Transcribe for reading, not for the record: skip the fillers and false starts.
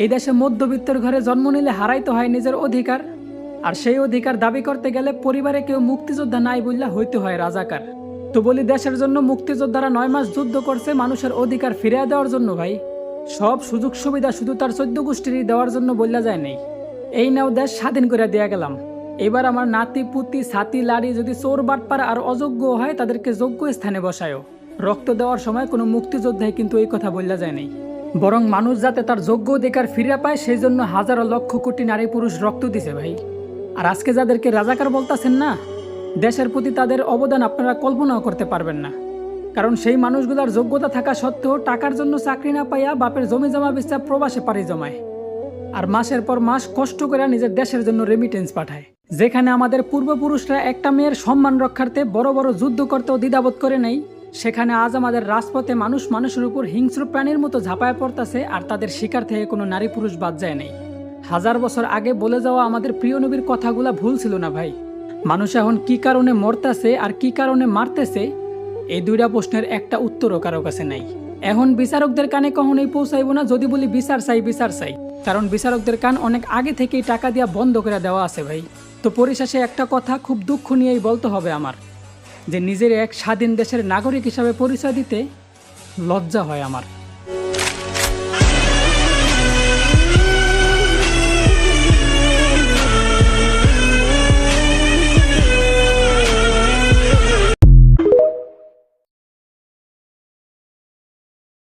এই দেশে মধ্যবিত্তের ঘরে জন্ম নিলে হারাইতে হয় নিজের অধিকার, আর সেই অধিকার দাবি করতে গেলে পরিবারে কেউ মুক্তিযোদ্ধা নাই বললে হইতে হয় রাজাকার। তো বলি, দেশের জন্য মুক্তিযোদ্ধারা 9 মাস যুদ্ধ করছে মানুষের অধিকার ফিরিয়ে দেওয়ার জন্য ভাই। সব সুযোগ সুবিধা শুধু তার 14 গোষ্ঠীরই দেওয়ার জন্য বললা যায় নেই। এই নাও দেশ স্বাধীন করে দেয়া গেলাম, এবার আমার নাতি পুতি ছাতি লাড়ি যদি চোর বাটপার আর অযোগ্য হয় তাদেরকে যোগ্য স্থানে বসায়ও। রক্ত দেওয়ার সময় কোনো মুক্তিযোদ্ধাই কিন্তু এই কথা বললা যায় নেই, বরং মানুষ যাতে তার যোগ্য অধিকার ফিরে পায় সেই জন্য হাজারো লক্ষ কোটি নারী পুরুষ রক্ত দিছে ভাই। আর আজকে যাদেরকে রাজাকার বলতাছেন না, দেশের প্রতি তাদের অবদান আপনারা কল্পনাও করতে পারবেন না। কারণ সেই মানুষগুলোর যোগ্যতা থাকা সত্ত্বেও টাকার জন্য চাকরি না পাইয়া বাপের জমি জমা বেচা প্রবাসে পাড়ি জমায়, আর মাসের পর মাস কষ্ট করে নিজের দেশের জন্য রেমিটেন্স পাঠায়। যেখানে আমাদের পূর্বপুরুষরা একটা মেয়ের সম্মান রক্ষার্থে বড় বড় যুদ্ধ করতেও দ্বিধাবোধ করে নেই, সেখানে আজ আমাদের রাজপথে মানুষ মানুষের উপর হিংস্র প্রাণীর মতো ঝাঁপায় পড়তেছে, আর তাদের শিকার থেকে কোনো নারী পুরুষ বাদ যায় নেই। 1000 বছর আগে বলে যাওয়া আমাদের প্রিয় নবীর কথাগুলা ভুল ছিল না ভাই। মানুষ এখন কি কারণে মরতেছে আর কি কারণে মারতেছে, এই দুইটা প্রশ্নের একটা উত্তরও কারো কাছে নাই। এখন বিচারকদের কানে কখনোই পৌঁছাইব না যদি বলি বিচার চাই বিচার চাই, কারণ বিচারকদের কান অনেক আগে থেকেই টাকা দিয়া বন্ধ করে দেওয়া আছে ভাই। তো পরিশেষে একটা কথা খুব দুঃখ নিয়েই বলতে হবে আমার, যে নিজের এক স্বাধীন দেশের নাগরিক হিসাবে পরিচয় দিতে লজ্জা হয় আমার।